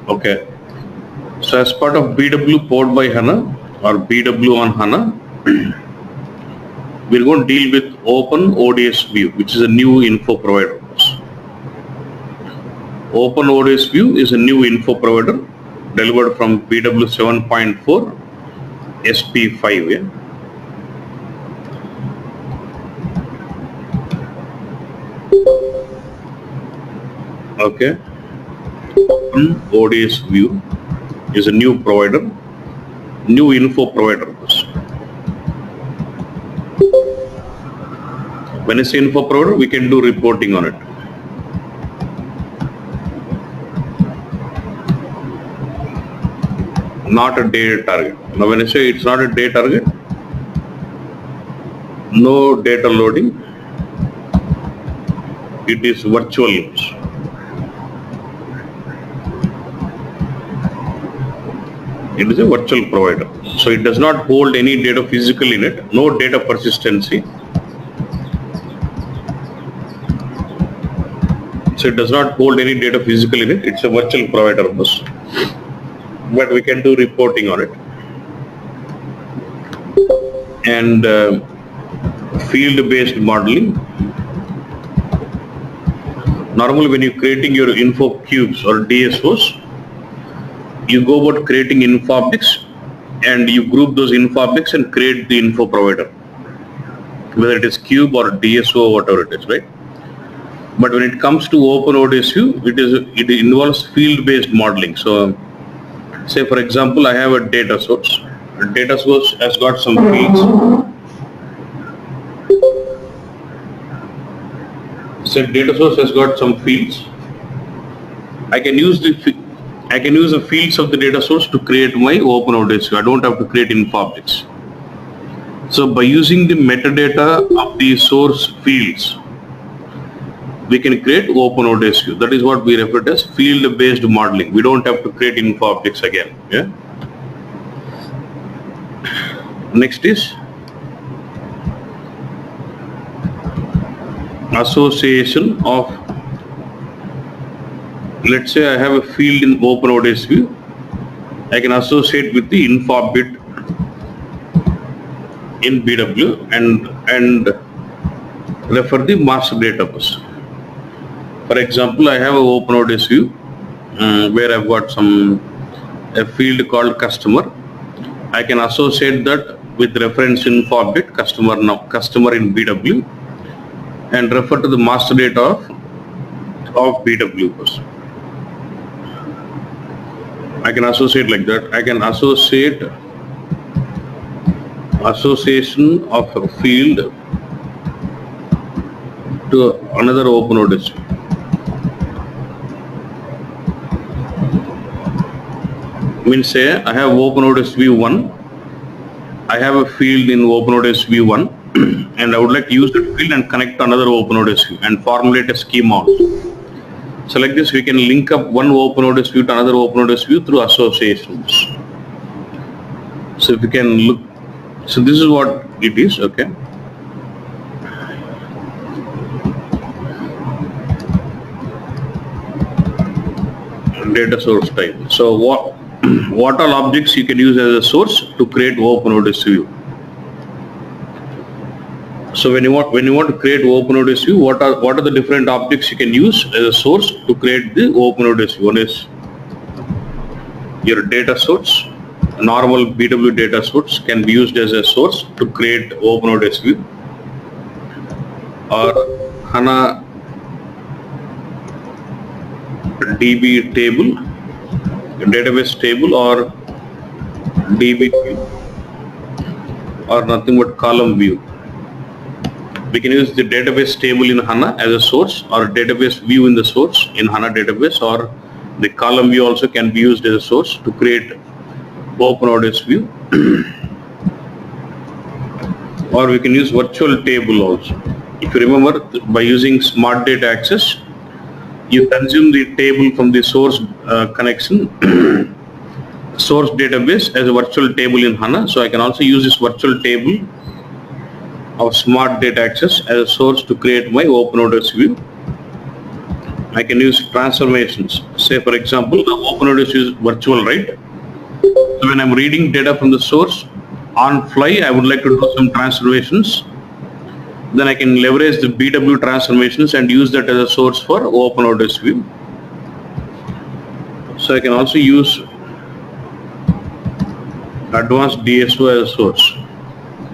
Okay. So as part of BW powered by HANA or BW on HANA, we're going to deal with Open ODS View, which is a new info provider. Open ODS View is a new info provider delivered from BW 7.4 SP5. Yeah? Okay. Open ODS View is a new provider, new info provider. When I say info provider, we can do reporting on it. Not a day target. Now when I say it's not a day target, no data loading, it is virtual. It is a virtual provider. So it does not hold any data physical in it, no data persistency. So it does not hold any data physical in it. It's a virtual provider bus. But we can do reporting on it. And field-based modeling. Normally when you're creating your info cubes or DSOs, you go about creating info objects and you group those info objects and create the info provider. Whether it is cube or DSO or whatever it is, right? But when it comes to Open ODS View, it involves field-based modeling. So say for example, I have a data source. A data source has got some fields. Say data source has got some fields. I can use the fields of the data source to create my Open ODS View. I don't have to create info objects. So by using the metadata of the source fields, we can create Open ODS View. That is what we refer to as field-based modeling. We don't have to create info objects again. Yeah. Next is association of. Let's say I have a field in Open ODS View. I can associate with the info object in BW and refer the master data bus. For example, I have an Open ODS View where I've got a field called customer. I can associate that with reference info object customer in BW and refer to the master data of BW bus. I can associate like that. I can associate association of a field to another Open ODS View. Means say I have Open ODS View 1. I have a field in Open ODS View 1 and I would like to use that field and connect to another Open ODS View and formulate a schema also. So like this we can link up one Open ODS View to another Open ODS View through associations. So if you can look, so this is what it is, okay. Data source type. So what all objects you can use as a source to create Open ODS View. So when you want to create Open ODS View, what are the different objects you can use as a source to create the Open ODS View? One is your data source. A normal BW data source can be used as a source to create Open ODS View, or HANA DB table, database table, or DB view, or nothing but column view. We can use the database table in HANA as a source, or database view in the source in HANA database, or the column view also can be used as a source to create Open ODS View. Or we can use virtual table also. If you remember, by using Smart Data Access, you consume the table from the source connection, source database as a virtual table in HANA. So I can also use this virtual table of Smart Data Access as a source to create my Open ODS View. I can use transformations. Say for example, the OpenODS is virtual, right? So when I'm reading data from the source on fly, I would like to do some transformations. Then I can leverage the BW transformations and use that as a source for OpenODS view. So I can also use advanced DSO as a source.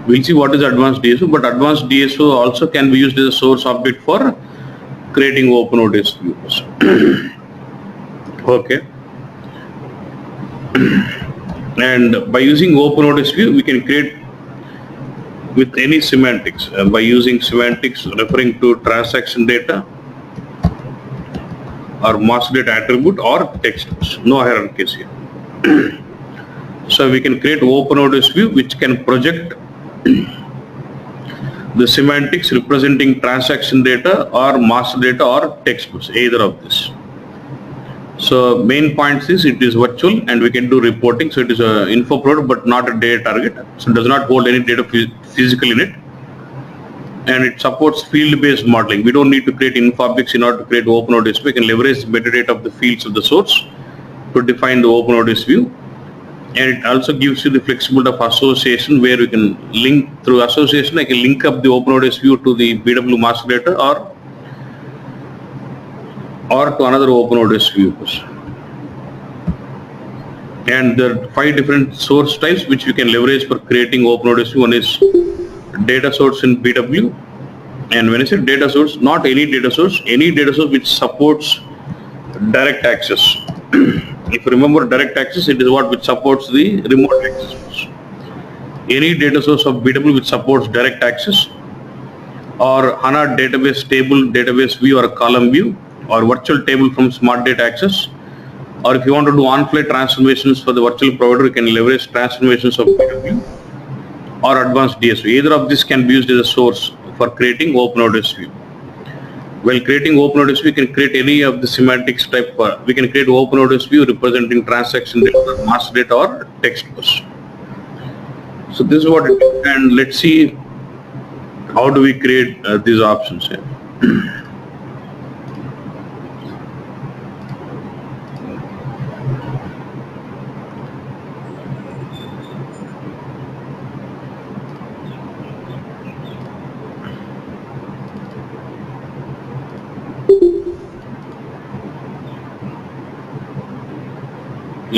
We'll see what is advanced DSO, but advanced DSO also can be used as a source object for creating OpenODS views. Okay. And by using OpenODS view, we can create with any semantics. By using semantics referring to transaction data or master data attribute or text. No hierarchies here. So we can create OpenODS view which can project the semantics representing transaction data or master data or text books, either of this. So main points is it is virtual and we can do reporting. So it is a info product but not a data target. So it does not hold any data physical in it. And it supports field-based modeling. We don't need to create InfoObjects in order to create OpenODS. We can leverage the metadata of the fields of the source to define the OpenODS view. And it also gives you the flexibility of association where we can link through association. I can link up the OpenODS view to the BW master data or to another OpenODS view. And there are 5 different source types which we can leverage for creating OpenODS view. One is data source in BW. And when I say data source, not any data source which supports direct access. If you remember direct access, it is what which supports the remote access. Any data source of BW which supports direct access or HANA database table, database view or column view or virtual table from Smart Data Access, or if you want to do on-fly transformations for the virtual provider, you can leverage transformations of BW or advanced DSO. Either of this can be used as a source for creating OpenODS view. While creating OpenODS view, we can create any of the semantics type. We can create OpenODS view representing transaction data, master data or text bus. So this is what it is, and let's see how do we create these options here.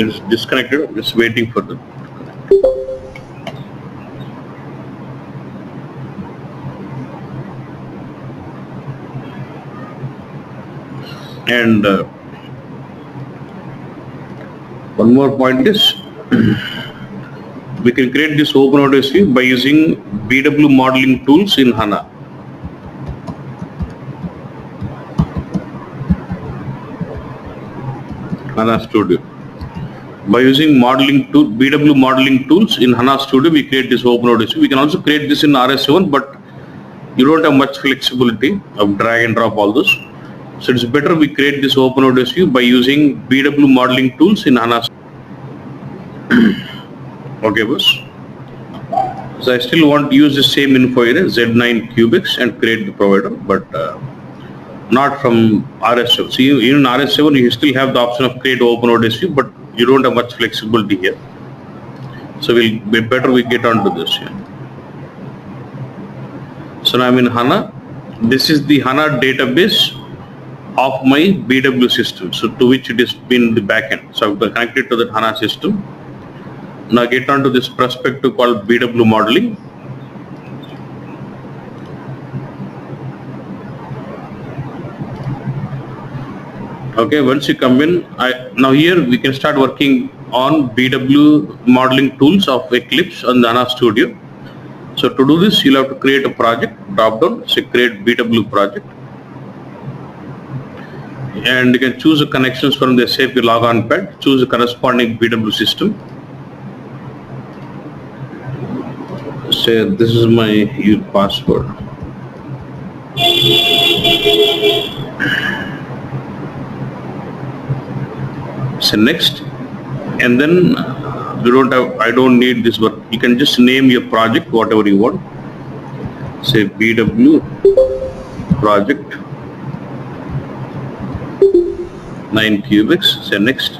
It's disconnected, just waiting for them. And one more point is we can create this OpenODS view by using BW modeling tools in HANA. HANA Studio. By using BW modeling tools in HANA Studio, we create this OpenODS view. We can also create this in RS7, but you don't have much flexibility of drag and drop all those. So it's better we create this OpenODS view by using BW modeling tools in HANA. Okay, boss. So I still want to use the same info here, Z9 Cubics, and create the provider, but not from RS7. See, in RS7, you still have the option of create OpenODS view, but you don't have much flexibility here. So we'll be better we get onto this here. So now I'm in HANA. This is the HANA database of my BW system, so to which it is been the backend. So I've connected to the HANA system. Now get onto this perspective called BW modeling. Okay, once you come in, now here we can start working on BW modeling tools of Eclipse on the HANA Studio. So to do this, you'll have to create a project, drop down, say create BW project. And you can choose the connections from the SAP logon pad, choose the corresponding BW system. Say this is my password. So next, and then I don't need this work. You can just name your project whatever you want. Say BW project. 9 cubics, say next.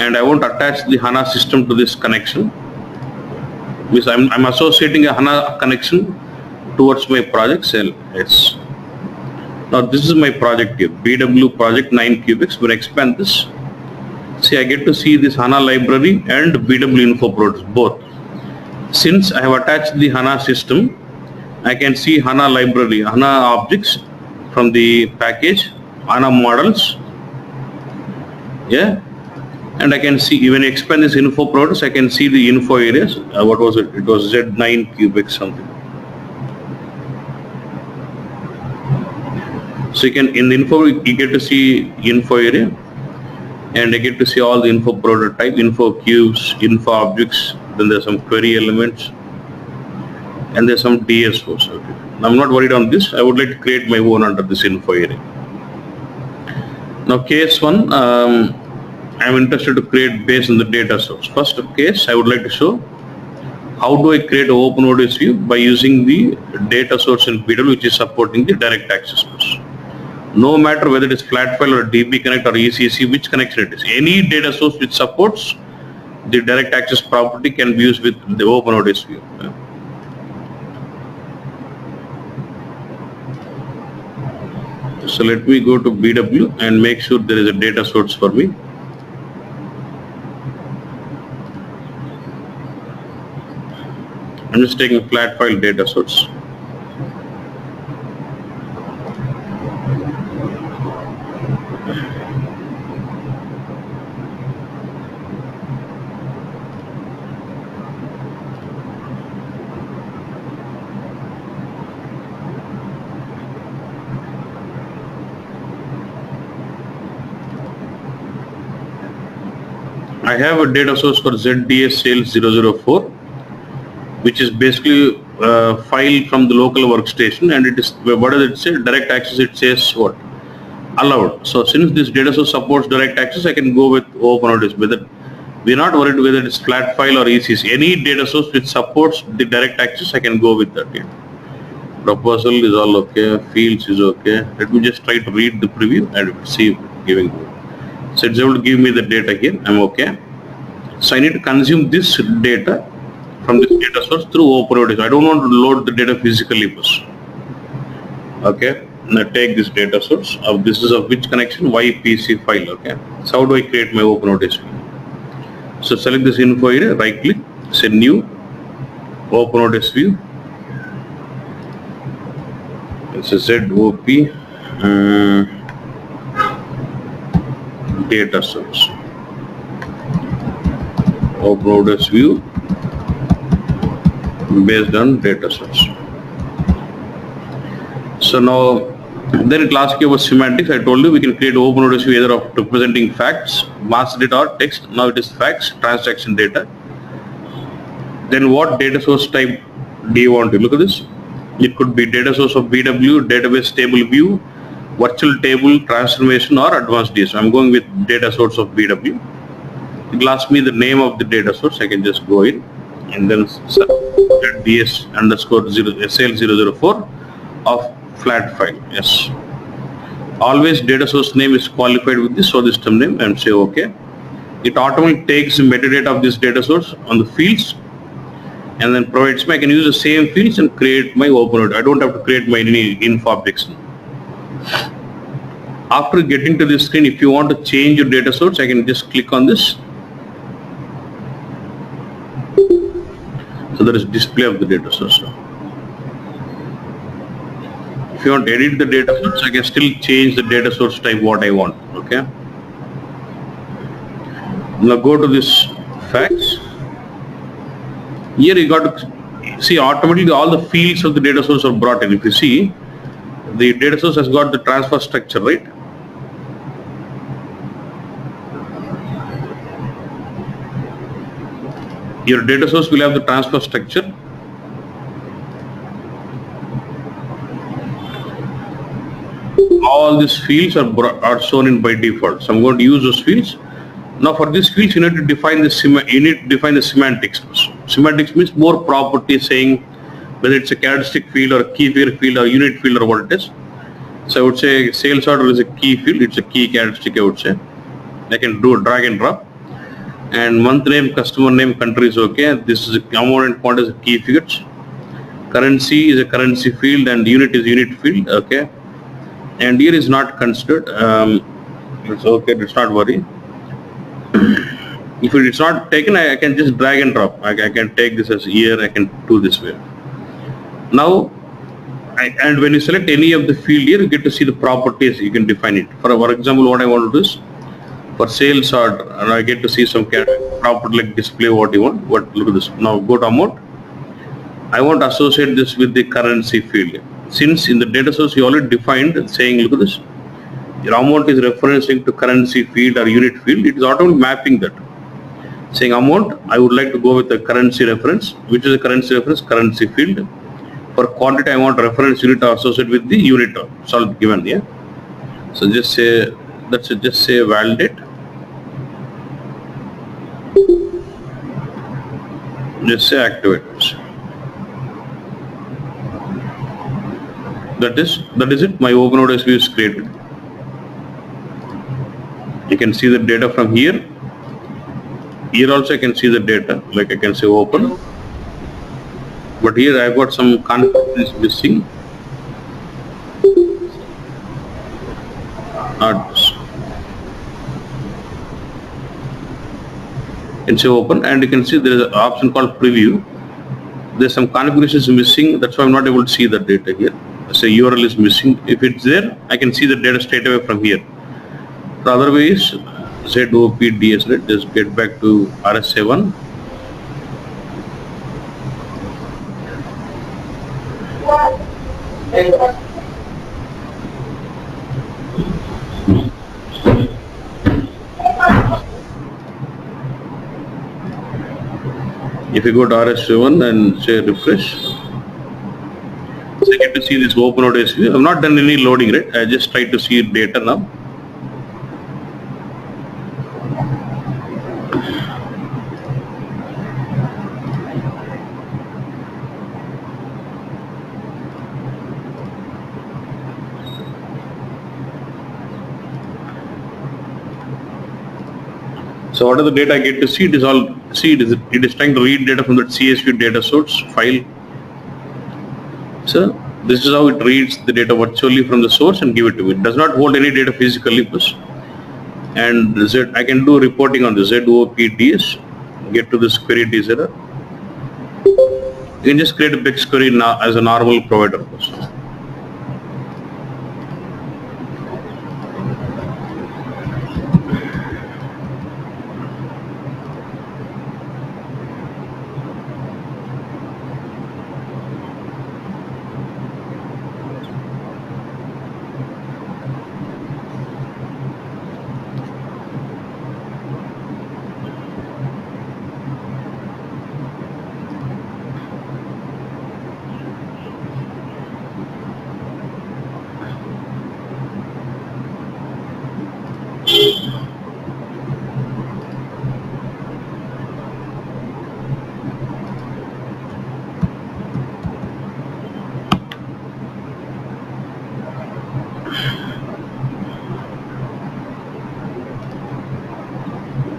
And I want to attach the HANA system to this connection. Because I'm associating a HANA connection towards my project cell. Yes. Now this is my project here, BW project 9 cubics. When I expand this, see, I get to see this HANA library and BW info products both. Since I have attached the HANA system, I can see HANA library, HANA objects from the package, HANA models. Yeah. And I can see, when I expand this info products, I can see the info areas. What was it? It was Z9 cubics something. So you can, in the info, you get to see info area, and I get to see all the info product type, info cubes, info objects. Then there's some query elements, and there's some DSOs. Okay. I'm not worried on this. I would like to create my own under this info area. Now case 1, I'm interested to create based on the data source. First case, I would like to show how do I create an OpenODS view by using the data source in BW, which is supporting the direct access source. No matter whether it is flat file or DB Connect or ECC, which connection it is. Any data source which supports the direct access property can be used with the OpenODS view. So let me go to BW and make sure there is a data source for me. I'm just taking flat file data source. I have a data source for ZDS sales 004, which is basically a file from the local workstation, and it is, what does it say? Direct access, it says what? Allowed. So since this data source supports direct access, I can go with OpenODS. Whether we're not worried whether it's flat file or ECC. Any data source which supports the direct access, I can go with that. Yeah. Proposal is all okay, fields is okay. Let me just try to read the preview and see giving. So it's able to give me the data here. I'm okay. So I need to consume this data from this data source through OpenODS. I don't want to load the data physically first. Okay. Now take this data source. This is of which connection? YPC file. Okay. So how do I create my OpenODS view? So select this info area, right click, say new, OpenODS view. It's a ZOP data source. OpenODS view based on data source. So now, then it will ask you about semantics. I told you we can create OpenODS view either of representing facts, master data or text. Now it is facts, transaction data. Then what data source type do you want to look at this? It could be data source of BW, database table view, virtual table, transformation or advanced DSO. I'm going with data source of BW. It will ask me the name of the data source. I can just go in and then DS underscore SL 004 of flat file. Yes. Always data source name is qualified with this source system name and say OK. It automatically takes the metadata of this data source on the fields and then provides me. I can use the same fields and create my OpenODS. I don't have to create my any info objects. After getting to this screen, if you want to change your data source, I can just click on this. So there is display of the data source. If you want to edit the data source, I can still change the data source type what I want. Okay. Now go to this facts. Here you got to see automatically all the fields of the data source are brought in. If you see, the data source has got the transfer structure, right? Your data source will have the transfer structure. All these fields are shown in by default. So I'm going to use those fields. Now for these fields, you need to define the semantics. Semantics means more properties saying whether it's a characteristic field or a key figure field or unit field or what it is. So I would say sales order is a key field. It's a key characteristic, I would say. I can do drag and drop. And month name, customer name, country is okay. This is a amount and quantity is a key figures. Currency is a currency field and unit is unit field. Okay. And year is not considered. It's okay. Let's not worry. If it's not taken, I can just drag and drop. I can take this as year. I can do this way. Now, and when you select any of the field here, you get to see the properties. You can define it. For example, what I want to do is for sales order, and I get to see some property like display what you want. Look at this. Now go to amount. I want to associate this with the currency field. Since in the data source you already defined saying, look at this, your amount is referencing to currency field or unit field. It is automatically mapping that. Saying amount, I would like to go with the currency reference. Which is a currency reference? Currency field. For quantity, I want reference unit associated with the unit. It's all given here. So just say, just say validate. Just say activate. That is it. My OpenODSV is created. You can see the data from here. Here also I can see the data. Like I can say open. But here I've got some content missing. You can say open and you can see there is an option called preview. There's some configurations missing. That's why I'm not able to see the data here. Say URL is missing. If it's there, I can see the data straight away from here. The other way is ZOPDS. Right? Just get back to RS7. If you go to RS7 and say refresh, so I get to see this OpenODSV. I've not done any loading, right? I just try to see data now. So what are the data I get to see? It is all, see, it is trying to read data from that CSV data source file. So this is how it reads the data virtually from the source and give it to me. It does not hold any data physically. And I can do reporting on the ZOPDS, get to this query designer. You can just create a BigQuery query now as a normal provider.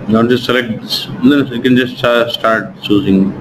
Now just select this, and then you can just start choosing.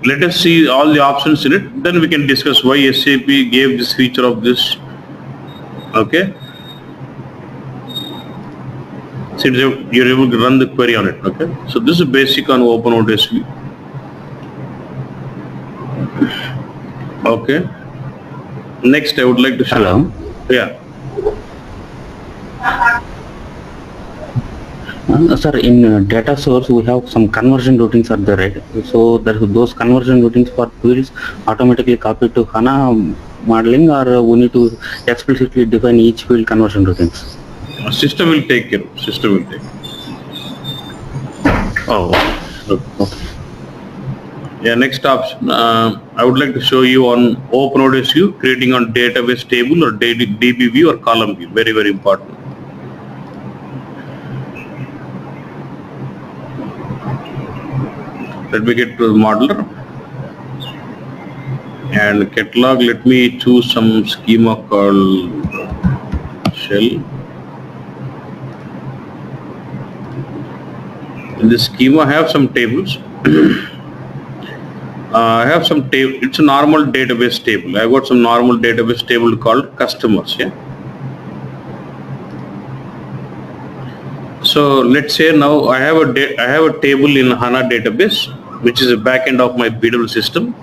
Let us see all the options in it, then we can discuss why SAP gave this feature of this. Okay, So you're able to run the query on it. Okay. So this is basic on OpenODSV. Okay. Next, I would like to show. Hello. Yeah. Sir, in data source we have some conversion routines are there, right? So those conversion routines for fields automatically copied to HANA modeling, or we need to explicitly define each field conversion routines? System will take care. System will take. Oh, Okay. Yeah, next option. I would like to show you on OpenODSV creating on database table or DB view or column view. Very, very important. Let me get to the modeler and catalog. Let me choose some schema called shell. In this schema, I have some tables. I have some table. It's a normal database table. I got some normal database table called customers. Yeah. So let's say now I have a table in HANA database, which is a backend of my BW system.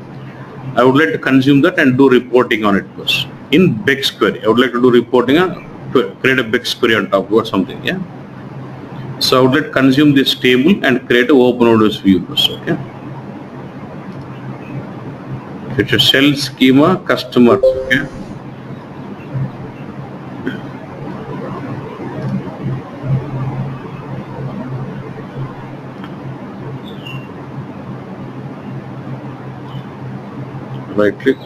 I would like to consume that and do reporting on it first. In BigQuery, I would like to do reporting on, create a BigQuery on top or something. Yeah. So I would like to consume this table and create a OpenODSV view first. Okay. It's a shell schema customer. Okay. Right click.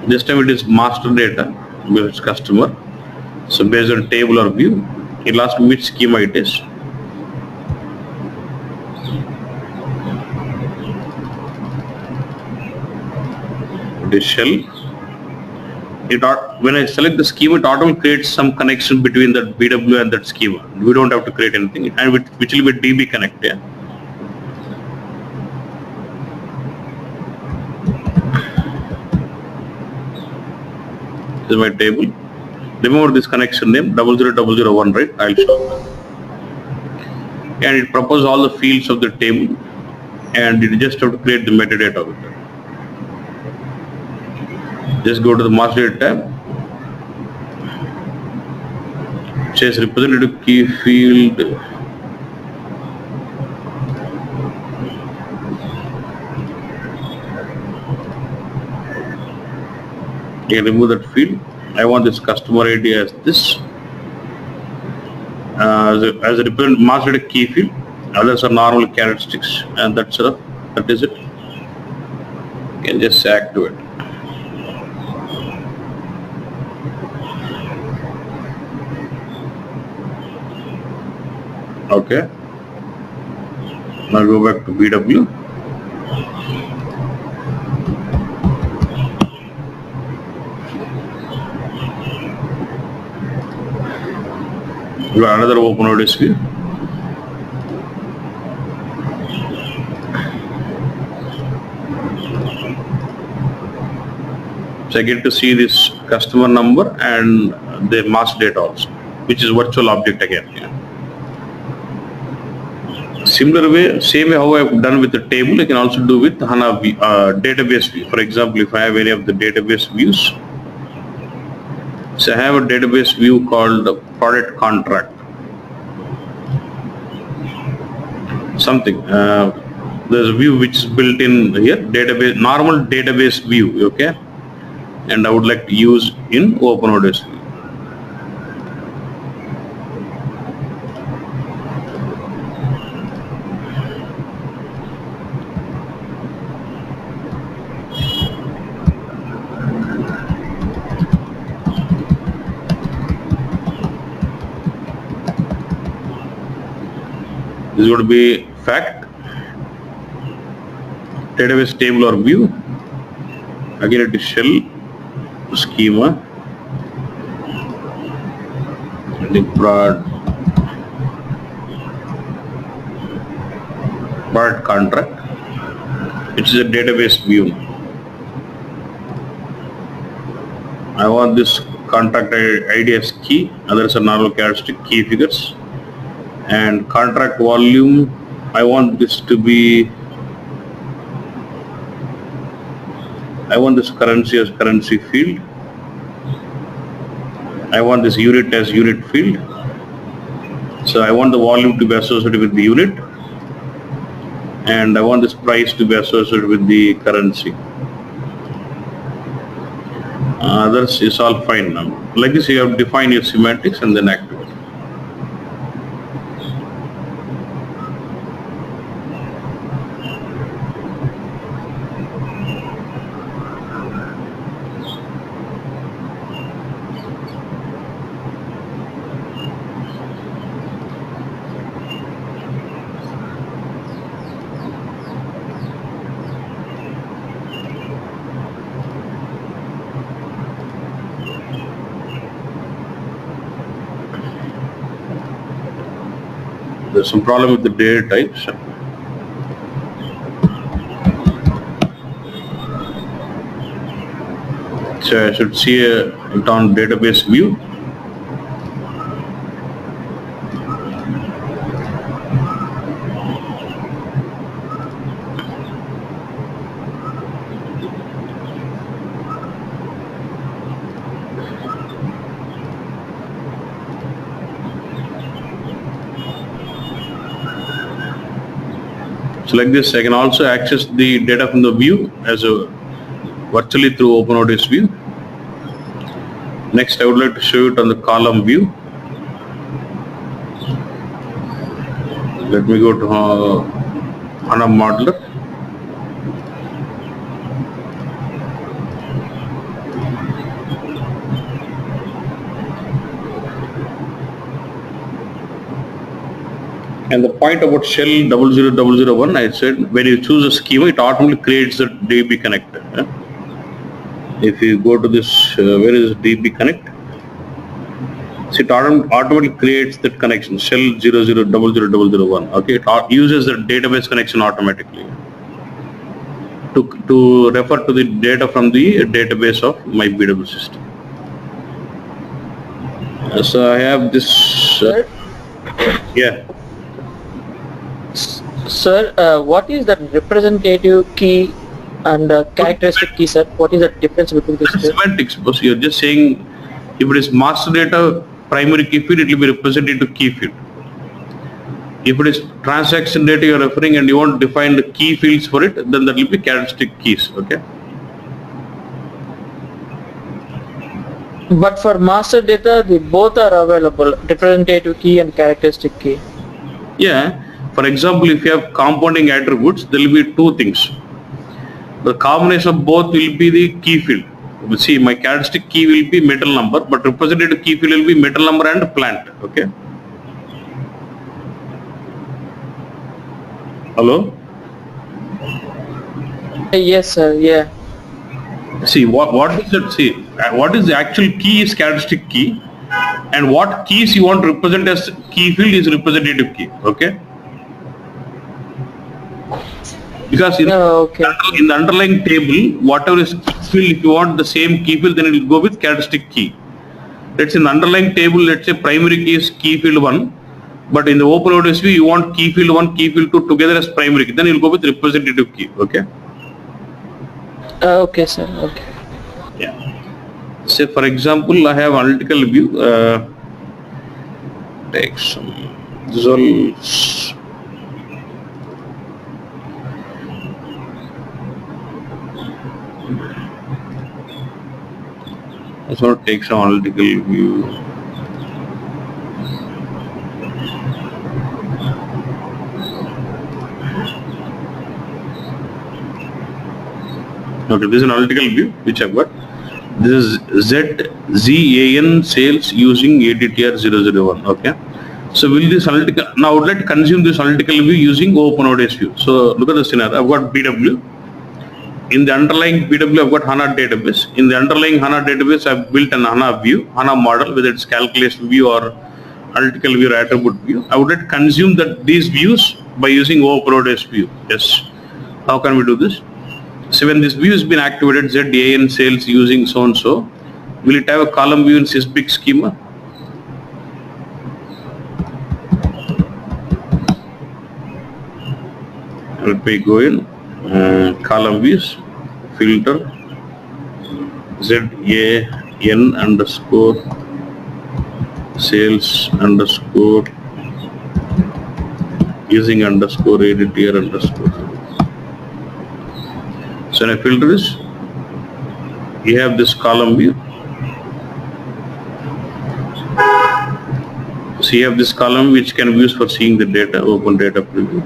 This time it is master data because it's customer. So based on table or view, it'll ask me which schema it is. It is shell. When I select the schema, it automatically creates some connection between that BW and that schema. We don't have to create anything, and which will be DB connect. Yeah. This is my table. Remember this connection name 00001, right? I'll show. And it proposes all the fields of the table, and you just have to create the metadata of it. Just go to the master data tab. It says representative key field. You can remove that field. I want this customer ID as this. As a representative master data key field. Others are normal characteristics, and that is it. You can just activate. Okay. Now go back to BW. You got another OpenODSV. So I get to see this customer number and the master data also, which is virtual object again. Yeah. Similar way, same way how I've done with the table, I can also do with HANA database view. For example, if I have any of the database views, so I have a database view called product contract. Something. There's a view which is built in here, database, normal database view, okay? And I would like to use in OpenODSV. This is going to be fact, database table or view. Again, it is shell schema. the product contract. It is a database view. I want this contract ID as key, others are normal characteristic key figures, and contract volume, I want this to be, I want this currency as currency field. I want this unit as unit field. So I want the volume to be associated with the unit, and I want this price to be associated with the currency. Others is all fine now. Like this, you have defined your semantics and then activate. There's some problem with the data types. So I should see it on database view. So like this, I can also access the data from the view as a virtually through OpenODS view. Next, I would like to show it on the column view. Let me go to HANA Modeler. And the point about shell 00001, I said when you choose a schema, it automatically creates the DB connector. If you go to this, where is DB connect? So it automatically creates that connection, shell 00001. Okay, it uses the database connection automatically to refer to the data from the database of my BW system. So I have this. Yeah. Sir, what is the representative key and characteristic key, sir? What is the difference between these two? Semantics, because you're just saying if it is master data primary key field, it will be representative key field. If it is transaction data you're referring and you want to define the key fields for it, then that will be characteristic keys. Okay. But for master data, they both are available, representative key and characteristic key. Yeah. For example, if you have compounding attributes, there will be two things. The combination of both will be the key field. See, my characteristic key will be metal number, but representative key field will be metal number and plant. Okay. Hello? Yes, sir. Yeah. See, what is that? See, what is the actual key is characteristic key, and what keys you want to represent as key field is representative key. Okay. Because in the underlying table, whatever is key field, if you want the same key field, then it will go with characteristic key. Let's say in the underlying table, let's say primary key is key field 1, but in the OpenODS view, you want key field 1, key field 2 together as primary key, then you'll go with representative key. Okay. Okay, sir. Okay. Yeah. Say for example, I have analytical view. Take some results. I just want to take some analytical view. Okay, this is an analytical view which I've got. This is ZAN sales using ATTR 001. Okay. So will this analytical, now I would like to consume this analytical view using OpenODS view. So look at the scenario. I've got BW. In the underlying BW, I've got HANA database. In the underlying HANA database, I've built an HANA view, HANA model, whether it's calculation view or analytical view or attribute view. I would like to consume these views by using OpenODS view. Yes. How can we do this? So when this view has been activated, ZAN sales using so and so, will it have a column view in Sysbig schema? Let me go in column views, filter, ZAN underscore sales underscore using underscore ADTR underscore. So when I filter this, you have this column view. So you have this column which can be used for seeing the data, open data preview.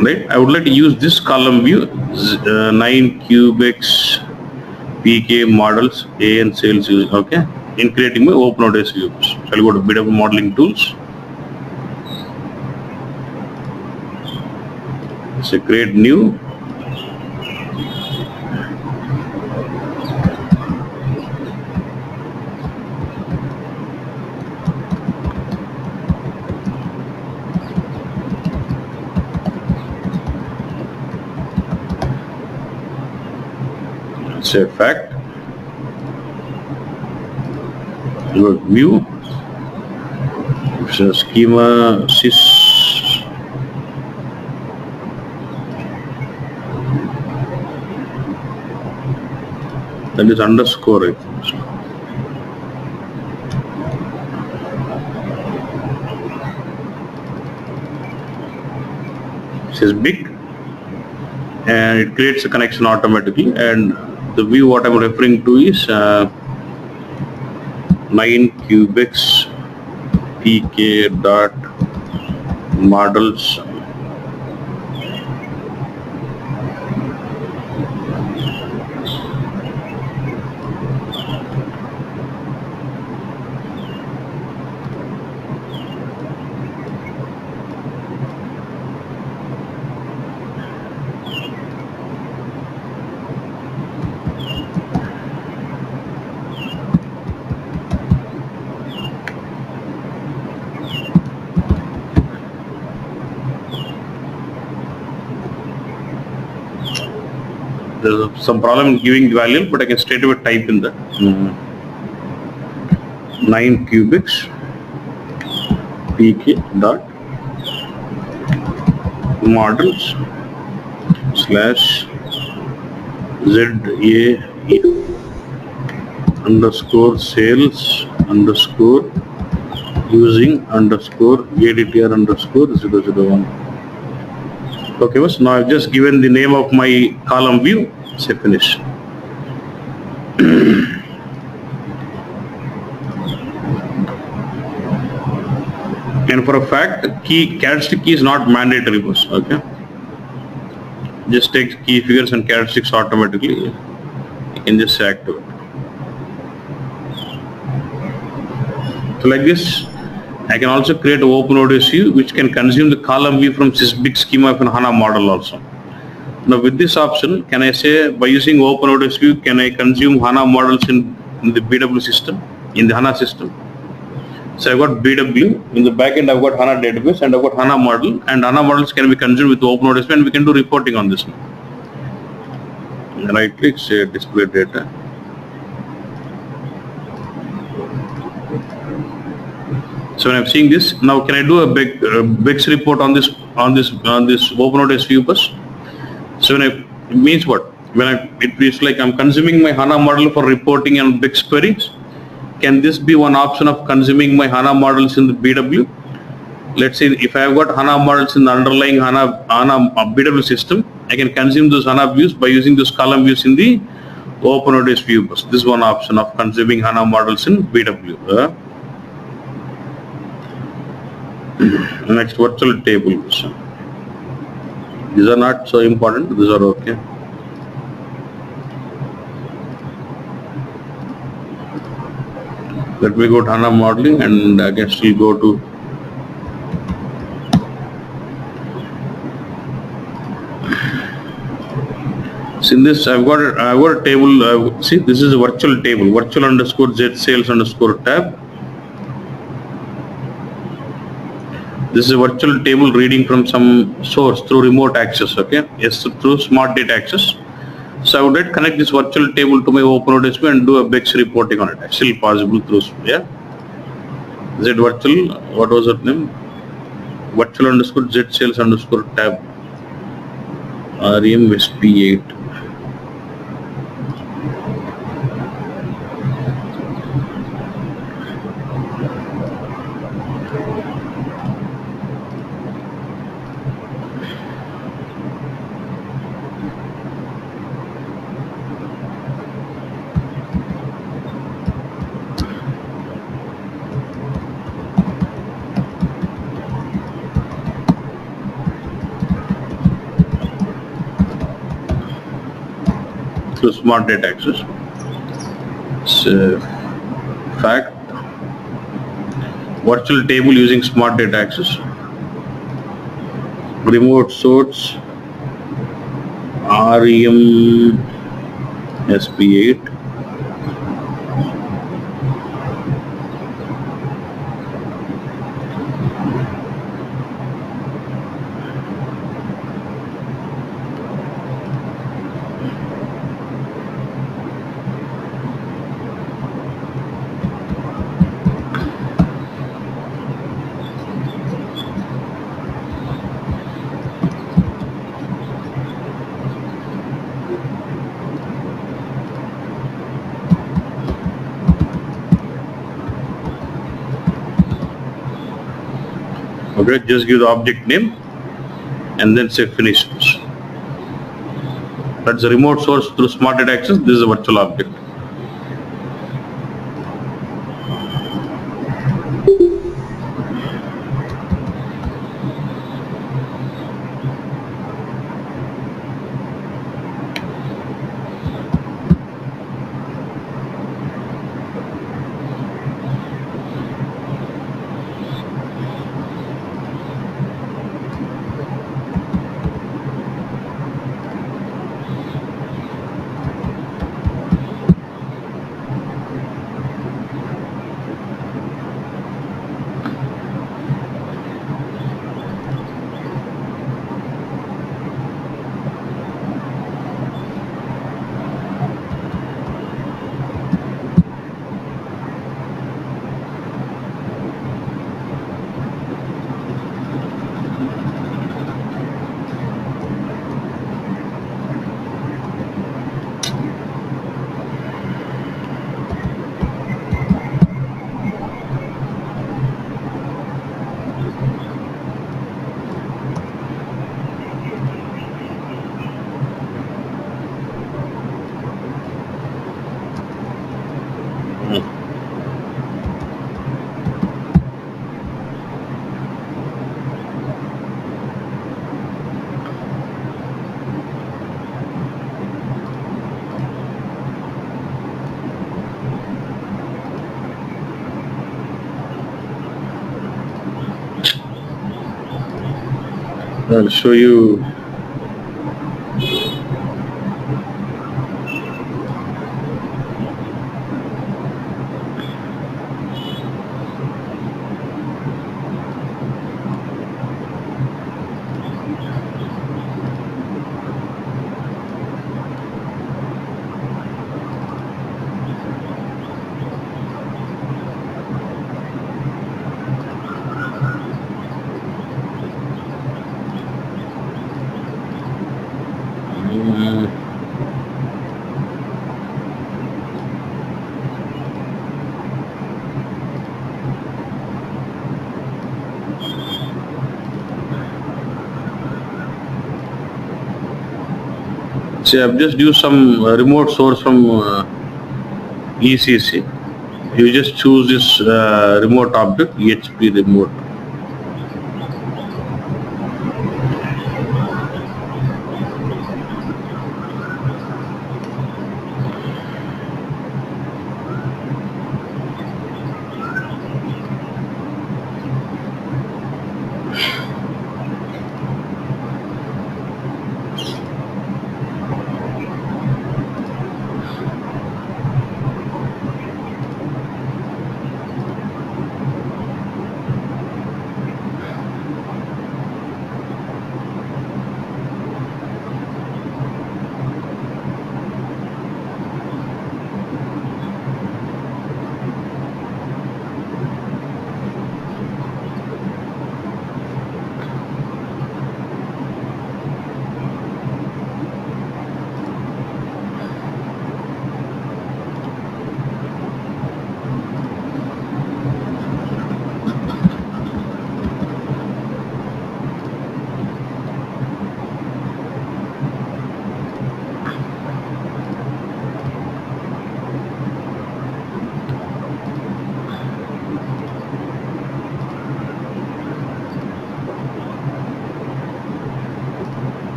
Right? I would like to use this column view, 9cubex PK models, AN sales, okay, in creating my OpenODS views. So I'll go to BW modeling tools. So create new. Say fact. Go view. So schema sys. That is underscore, I think. Sysbig, and it creates a connection automatically. And the view what I'm referring to is 9cubex PK dot models. There's some problem in giving value, but I can straight away type in the 9cubex PK dot models slash ZAE underscore sales underscore using underscore ADTR underscore 001. Okay, so now I've just given the name of my column view. Say finish. And for a fact, characteristic key is not mandatory, boss. Okay. Just take key figures and characteristics automatically. You can just say activate. So like this, I can also create an OpenODS view which can consume the column view from Sysbig schema of an HANA model also. Now with this option, can I say by using OpenODS view, can I consume HANA models in the BW system, in the HANA system? So I've got BW, in the backend I've got HANA database and I've got HANA model, and HANA models can be consumed with OpenODS and we can do reporting on this. Right click, say display data. So when I'm seeing this, now can I do a BEX report on this OpenODS view bus? So when it means what? It means like I'm consuming my HANA model for reporting and BEX queries. Can this be one option of consuming my HANA models in the BW? Let's say if I have got HANA models in the underlying HANA BW system, I can consume those HANA views by using those column views in the OpenODS view bus. This is one option of consuming HANA models in BW. Next, virtual tables. These are not so important. These are okay. Let me go to HANA modeling and I can still go to So in this, I've got a table. See, this is a virtual table. Virtual underscore z sales underscore tab. This is a virtual table reading from some source through remote access. Okay, yes, through smart data access. So I would like to connect this virtual table to my OpenODSP and do a BEX reporting on it. Still possible through, yeah. Z virtual, what was that name? Virtual underscore Z sales underscore tab. REM SP8. Through smart data access. So, fact, virtual table using smart data access, remote source, REM SP8, okay, just give the object name and then say finish. That's a remote source through smart data access. This is a virtual object. I'll show you. See, I've just used some remote source from ECC. You just choose this remote object, EHP remote.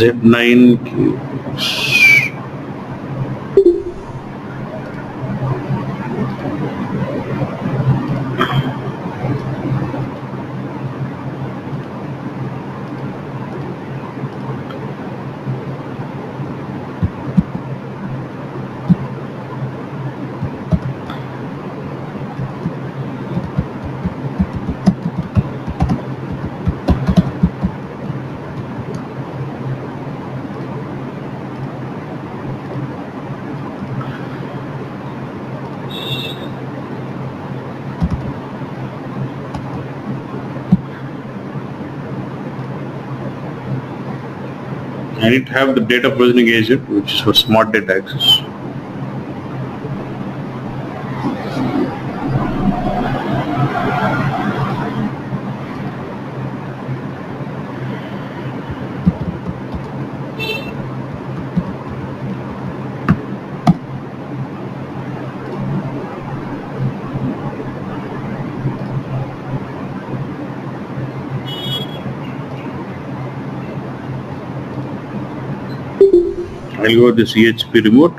Z9 cubes. And it have the data provisioning agent, which is for smart data access. I'll go with the CHP remote.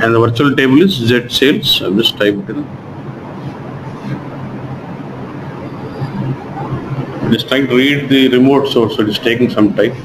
And the virtual table is Z sales. I've just typed in. Just trying to read the remote source, so it is taking some time.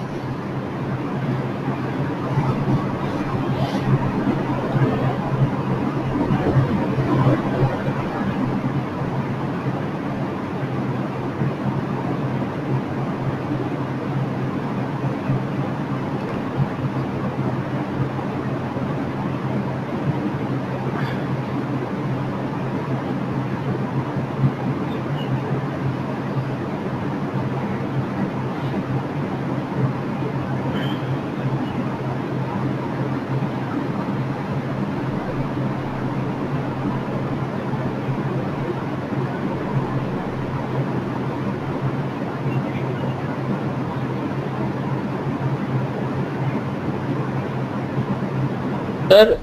Sir,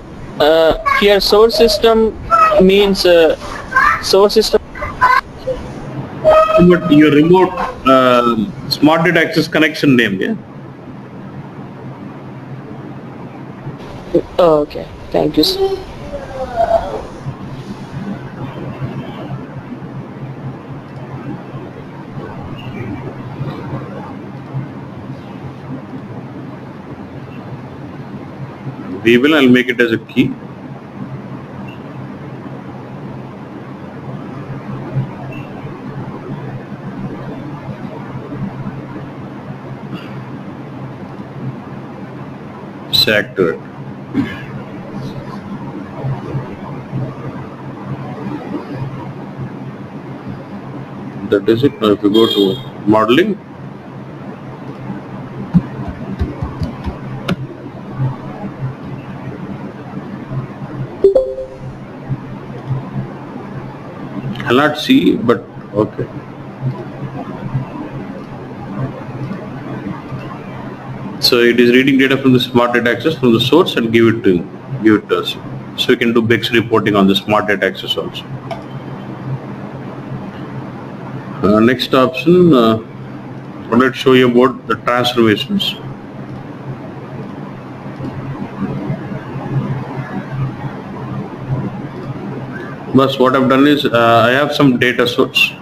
here source system means source system. But your remote smart data access connection name, yeah? Oh, okay, thank you, sir. I'll make it as a key. say activate. That is it. Now if you go to modeling, I'll not see, but okay. So it is reading data from the smart data access from the source and give it to us. So we can do BEX reporting on the smart data access also. Next option, let's show you about the transformations. But what I've done is I have some data source.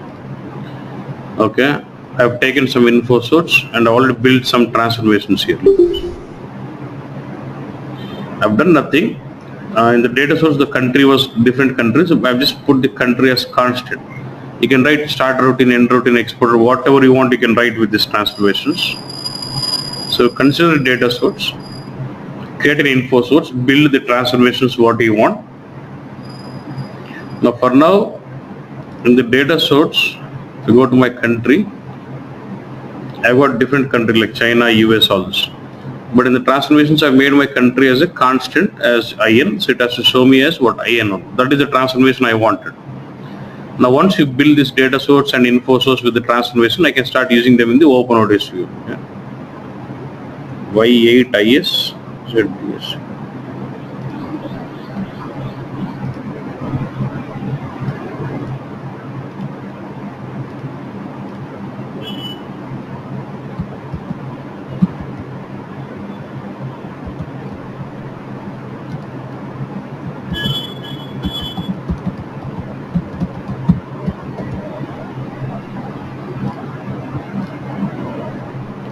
Okay, I've taken some info source and I already built some transformations here. I've done nothing. In the data source, the country was different countries. I've just put the country as constant. You can write start routine, end routine, exporter, whatever you want, you can write with these transformations. So consider the data source, create an info source, build the transformations what you want. Now for now, in the data source, if you go to my country, I've got different country like China, US, all this. But in the transformations, I've made my country as a constant as IN, so it has to show me as what IN on. That is the transformation I wanted. Now once you build this data source and info source with the transformation, I can start using them in the OpenODS view. Yeah. Y8IS, ZDS.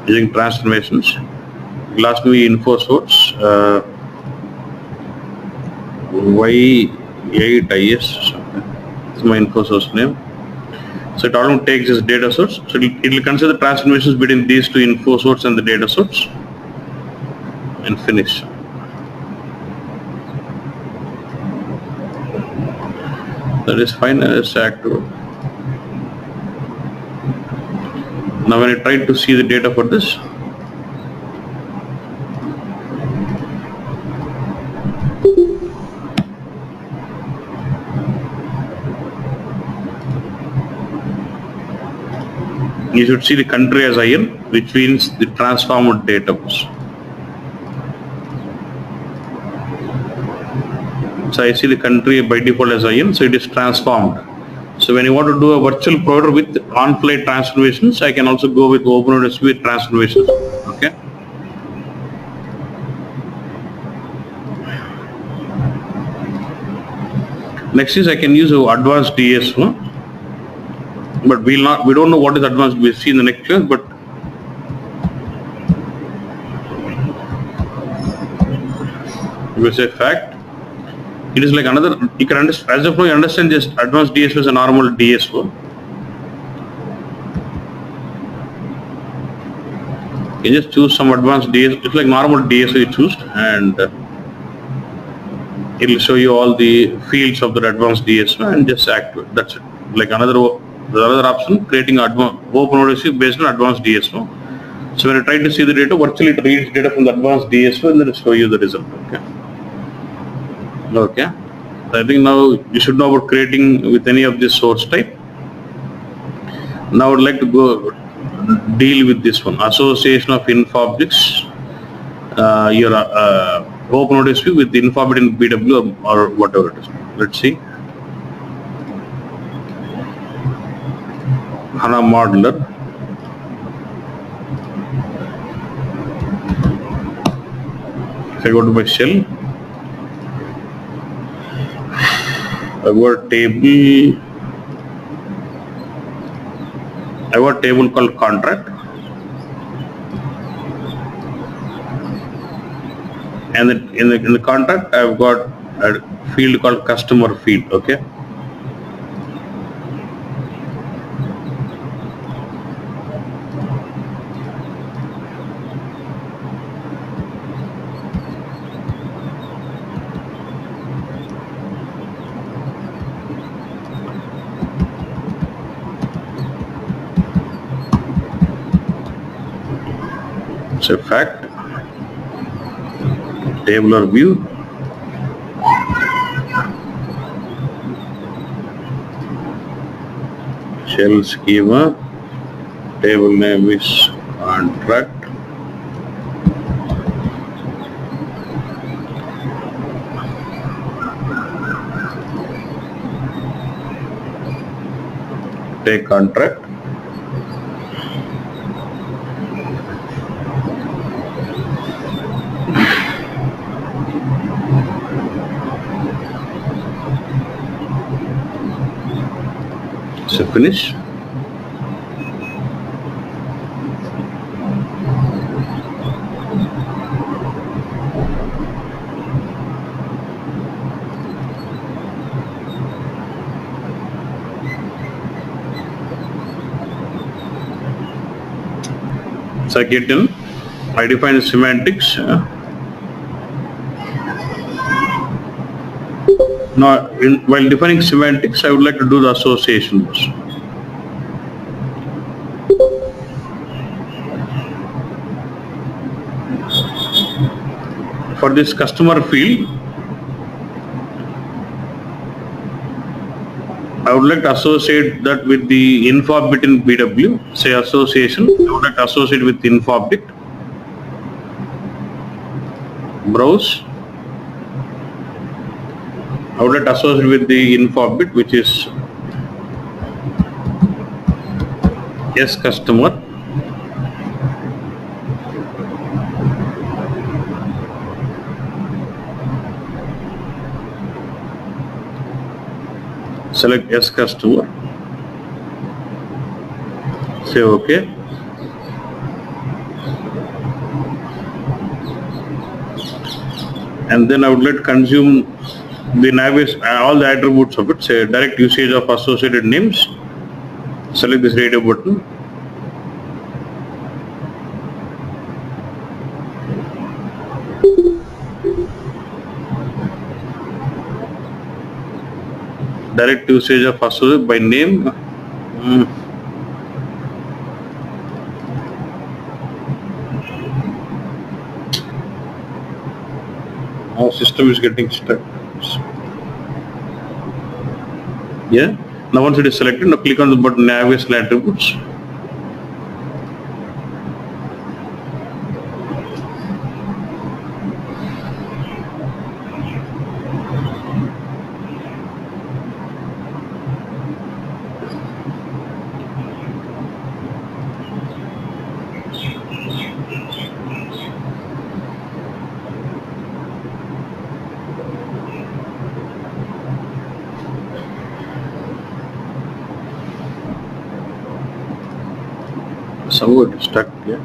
Using transformations, last me info source Y8IS, it's my info source name. So it automatically takes this data source. So it will consider the transformations between these two info source and the data source and finish. That is fine as active. Now when I try to see the data for this, you should see the country as IN, which means the transformed database. So I see the country by default as IN, so it is transformed. So when you want to do a virtual provider with on-flight transformations, I can also go with OpenODS with transformations. Okay. Next is I can use advanced DSO, but we don't know what is advanced. We'll see in the next class. But we say fact. It is like another, you can understand, as of now you understand this advanced DSO is a normal DSO. You just choose some advanced DSO, it's like normal DSO you choose, and it will show you all the fields of the advanced DSO and just activate, that's it. Like the other option, creating OpenODS based on advanced DSO. So when you try to see the data, virtually it reads data from the advanced DSO and then it show you the result. Okay. I think now you should know about creating with any of this source type. Now I would like to go deal with this one, association of info objects, your OpenODS view with the info object in BW or whatever it is. Let's see. HANA modeler. If I go to my shell, I've got a table called contract, and in the contract I've got a field called customer field. Okay. It's a fact. Table or view. Shell schema. Table name is contract. Take contract. So finish. Second, I define semantics. Now, while defining semantics, I would like to do the associations. For this customer field, I would like to associate that with the info object in BW, say association. I would like to associate with info object. Browse. I would like to associate with the info object, which is yes customer. Select yes customer. Say OK. And then I would like to consume the Navies, all the attributes of it, say direct usage of associated names. Select this radio button. Direct usage of associate by name. Our system is getting stuck. Yeah. Now once it is selected, now click on the button Navies attributes. Somehow it is stuck. Yeah.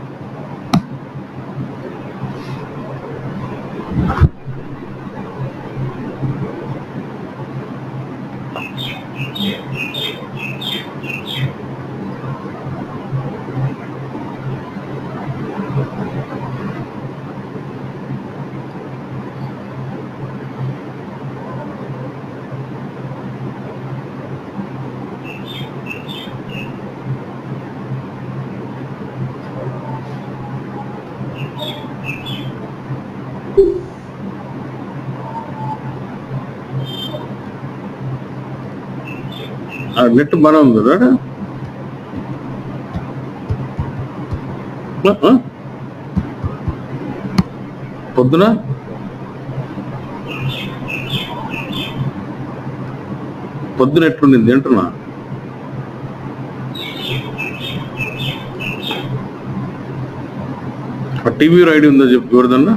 Net బాగా ఉంది కదా పొద్దున ఎట్లుండింది అంటున్నా TV ID ఉందా చెప్పు ఎవరిదన్నా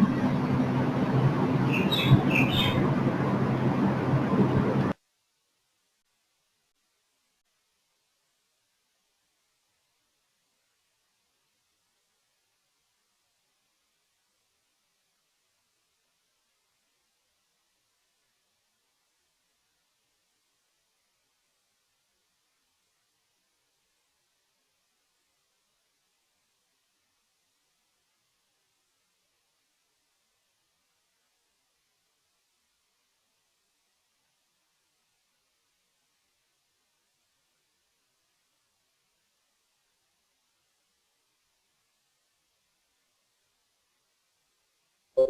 I'm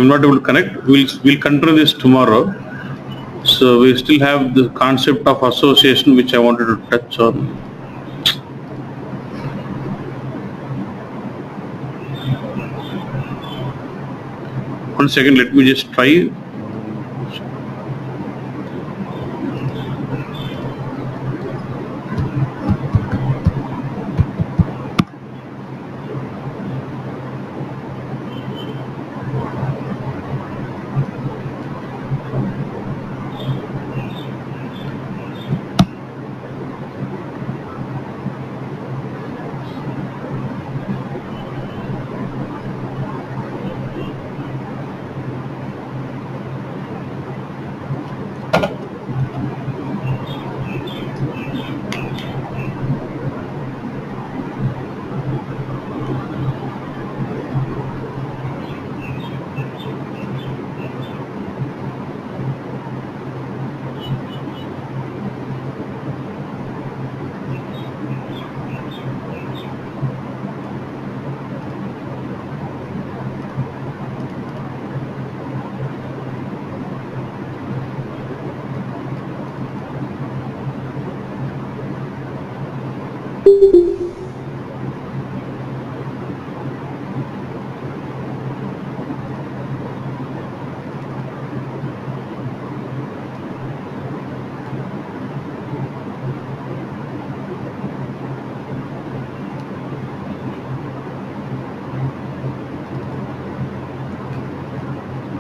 not able to connect. We'll continue this tomorrow. So we still have the concept of association which I wanted to touch on. One second, let me just try.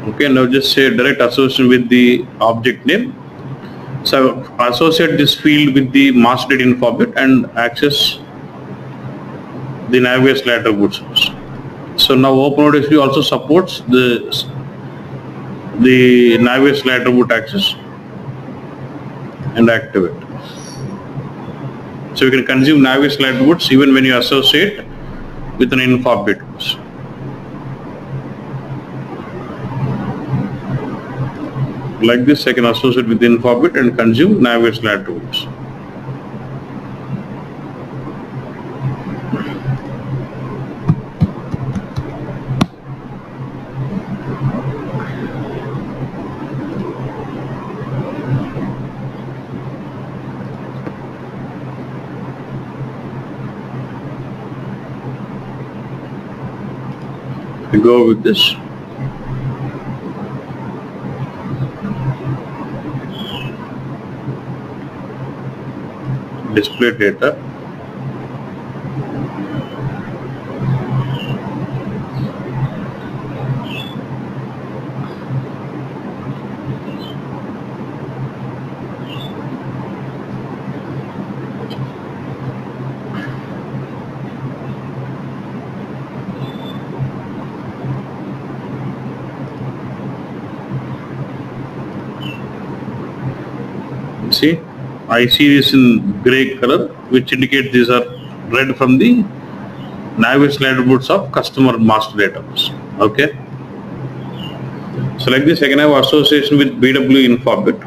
Okay, now just say direct association with the object name. So associate this field with the master data info object and access the Navigator attributes. So now OpenODSView also supports the Navigator attribute access and activate. So you can consume Navigator attributes even when you associate with an info object. Like this, I can associate with the info object and consume Navigator attributes. We go with this. Display data. See, I see this in gray color, which indicates these are read from the Navigator attributes of customer master database. Okay. So like this, I can have association with BW info object.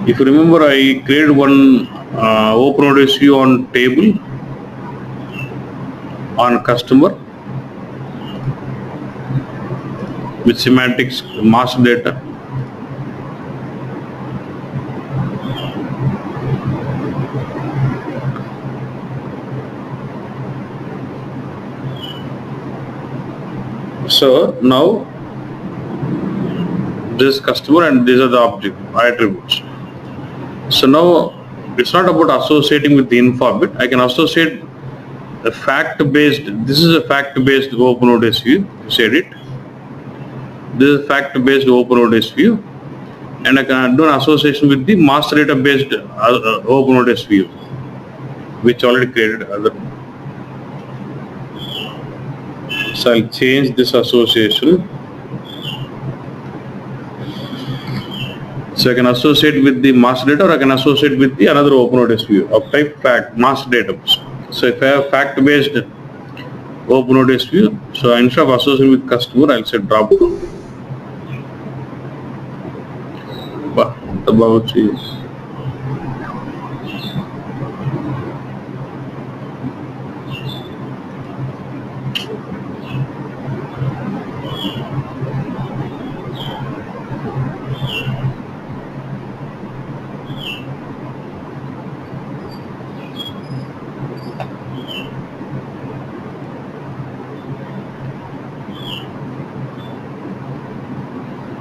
If you remember, I created one OpenODSView on table on customer with semantics master data. So now this is customer and these are the object attributes. So now it's not about associating with the info object. I can associate a fact-based. This is a fact-based OpenODSView. You said it. This is fact-based OpenODSView, and I can do an association with the master data-based OpenODSView, which already created other. So I'll change this association. So I can associate with the master data, or I can associate with the another OpenODSView of type fact master database. So if I have fact-based OpenODS view, so instead of associating with customer, I'll say drop down. But about is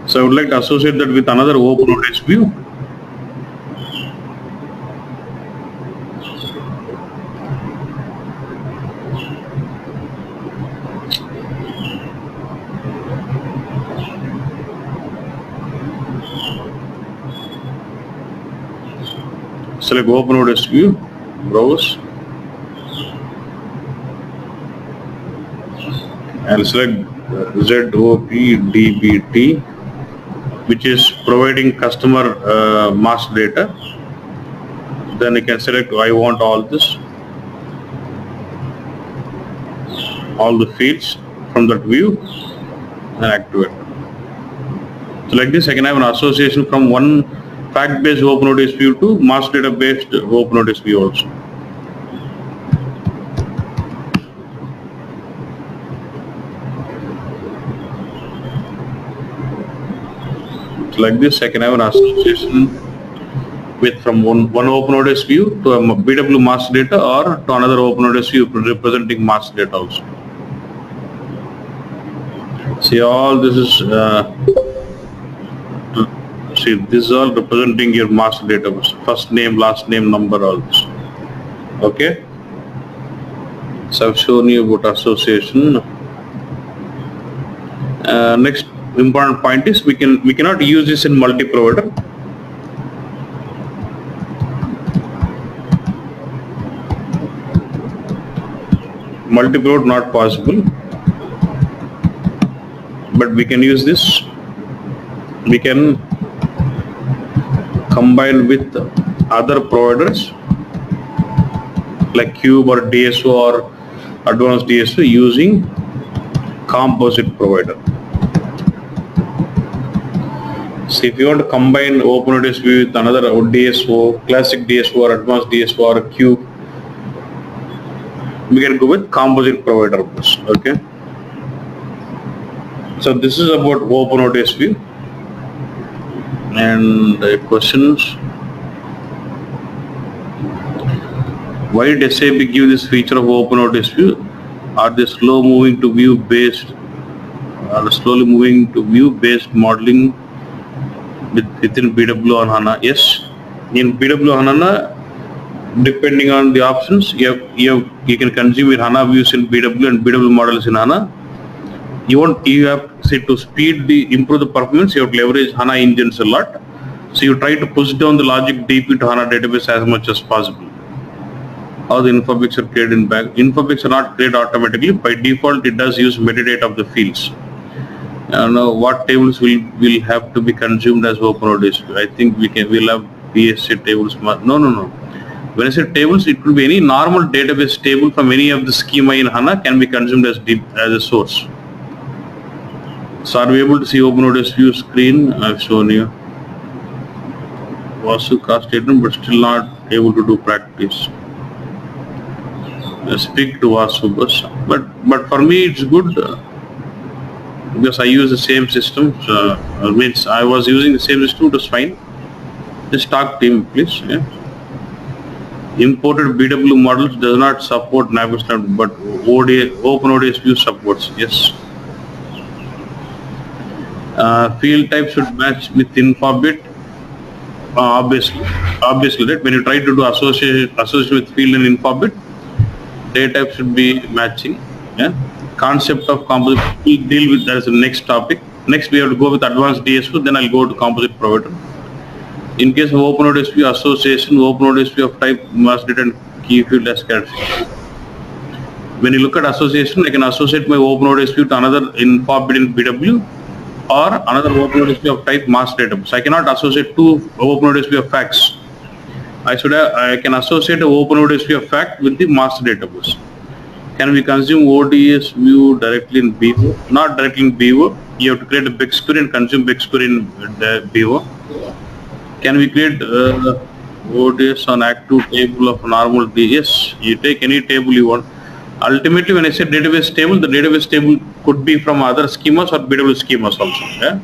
so I would like to associate that with another OpenODS view. Select OpenODS view, browse. I'll select ZOPDBT, which is providing customer master data. Then you can select I want all this, all the fields from that view, and activate. So like this I can have an association from one fact-based OpenODS view to master data-based OpenODS view also. So like this I can have an association with from one OpenODS view to a BW master data or to another OpenODS view representing master data also. See, all this is see, this is all representing your master data, first name, last name, number, all this. Okay, so I've shown you about association. Next important point is we cannot use this in multi-provider. Multi-provider not possible, but we can use this. We can combine with other providers like Cube or DSO or advanced DSO using composite provider. So if you want to combine OpenODS view with another DSO, classic DSO or advanced DSO or Cube, we can go with composite provider. Okay. So this is about OpenODS view. And questions. Why did SAP give this feature of OpenODS view? Are they slow moving to view based or slowly moving to view based modeling within BW on HANA? Yes. In BW on HANA, depending on the options, you can consume your HANA views in BW and BW models in HANA. You have say to improve the performance, you have to leverage HANA engines a lot. So you try to push down the logic DP to HANA database as much as possible. How the infobix are created in back. Infobix are not created automatically. By default, it does use metadata of the fields. And what tables will have to be consumed as OpenODS? I think we'll have BSC tables. No. When I say tables, it could be any normal database table from any of the schema in HANA can be consumed as a source. So are we able to see OpenODS view screen? I've shown you. Vasu cast statement, but still not able to do practice. Speak to Vasu, but for me it's good because I use the same system. So, means I was using the same system, it was fine. Just talk to him, please. Yeah. Imported BW models does not support Navigational, but OpenODS view supports. Yes. Field type should match with Infobit. Obviously, right? When you try to do association with field and Infobit, data type should be matching. Yeah. Concept of composite, we'll deal with that as the next topic. Next, we have to go with advanced DSO. Then I'll go to composite provider. In case of OpenODS view association, OpenODS view of type master data and key field as characteristic. When you look at association, I can associate my OpenODS view to another Infobit in BW or another OpenODS view of type master data. So I cannot associate two OpenODS view of facts. I can associate a OpenODS view of fact with the master database. Can we consume ODS view directly in BO? Not directly in BO. You have to create a BigQuery and consume BigQuery in the BO. Can we create ODS on active table of normal D? Yes, you take any table you want. Ultimately, when I say database table, the database table could be from other schemas or BW schemas also. Yeah?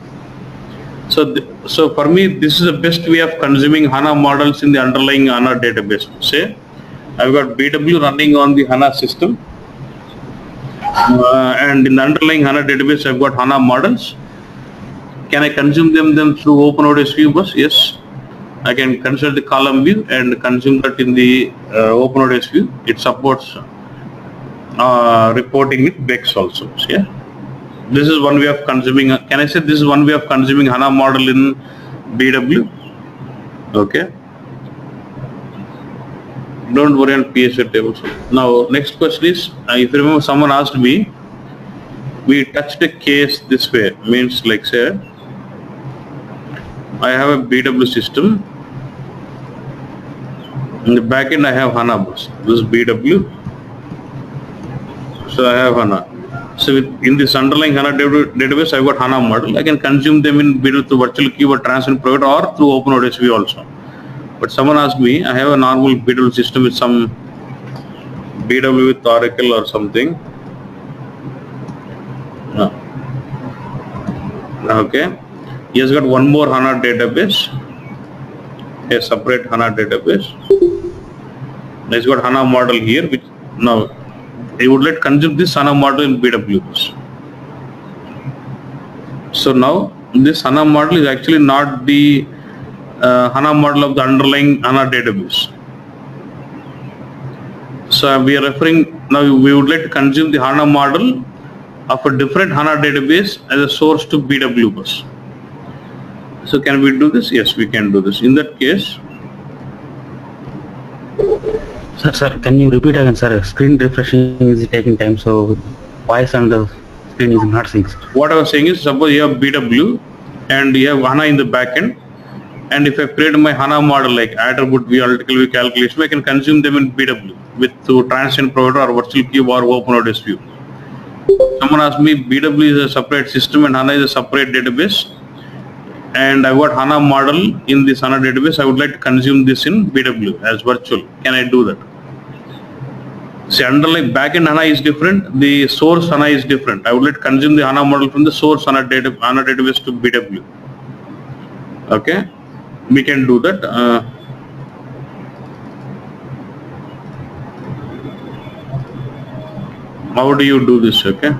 So for me, this is the best way of consuming HANA models in the underlying HANA database. Say, I've got BW running on the HANA system, and in the underlying HANA database, I've got HANA models. Can I consume them through OpenODS view bus? Yes. I can consider the column view and consume that in the OpenODS view. It supports reporting with BEX also. Yeah. This is one way of consuming. Can I say this is one way of consuming HANA model in BW? Okay. Don't worry on PSA tables. Now, next question is, if you remember, someone asked me, we touched a case this way. Means like say, I have a BW system. In the backend, I have HANA bus. This is BW. So I have HANA. So in this underlying HANA database, I've got HANA model. I can consume them in BW through virtual queue or transient provider or through OpenODS view also. But someone asked me, I have a normal BW system with some BW with Oracle or something. No. Okay. He has got one more HANA database, a separate HANA database. He's got HANA model here, which now he would like to consume this HANA model in BW. So now this HANA model is actually not the HANA model of the underlying HANA database. So we are referring, now we would like to consume the HANA model of a different HANA database as a source to BW bus. So can we do this? Yes, we can do this. In that case, Sir, can you repeat again, sir? Screen refreshing is taking time, so voice and the screen is not synced. What I was saying is, suppose you have BW and you have HANA in the backend, and if I create my HANA model like attribute view, article view, calculation, I can consume them in BW with through transient provider or virtual queue or OpenODS view. Someone asked me, BW is a separate system and HANA is a separate database, and I've got HANA model in this HANA database. I would like to consume this in BW as virtual. Can I do that? See, underlying backend HANA is different, the source HANA is different. I would like to consume the HANA model from the source HANA database to BW. Okay, we can do that. How do you do this? Okay.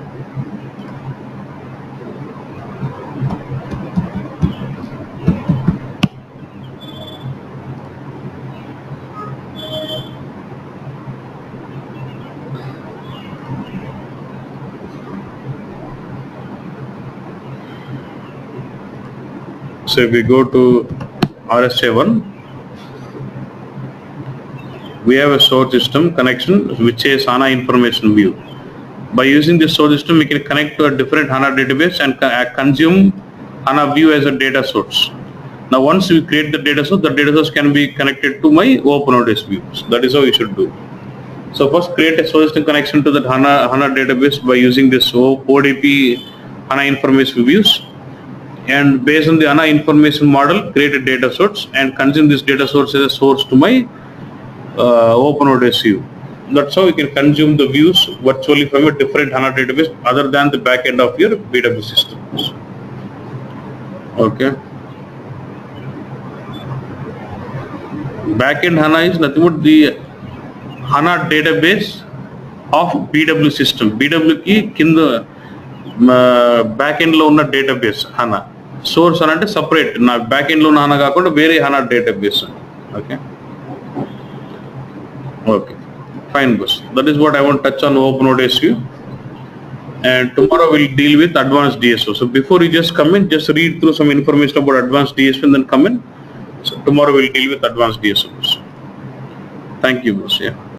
So if we go to RSA1, we have a source system connection which is HANA information view. By using this source system, we can connect to a different HANA database and consume HANA view as a data source. Now once we create the data source can be connected to my OpenODS views. That is how you should do. So first create a source system connection to that HANA database by using this ODP HANA information views. And based on the HANA information model, create a data source and consume this data source as a source to my OpenODS view. That's how you can consume the views virtually from a different HANA database other than the backend of your BW systems. Okay. Backend HANA is nothing but the HANA database of BW system. BW ki kinda backend lo unna database HANA. Source anante separate. Na backend lo HANA kaakunda vere HANA database. Okay. Okay. Fine, boss. That is what I want to touch on OpenODS view. And tomorrow we'll deal with advanced DSO. So before you just come in, just read through some information about advanced DSO and then come in. So tomorrow we'll deal with advanced DSO. Thank you, boss. Yeah.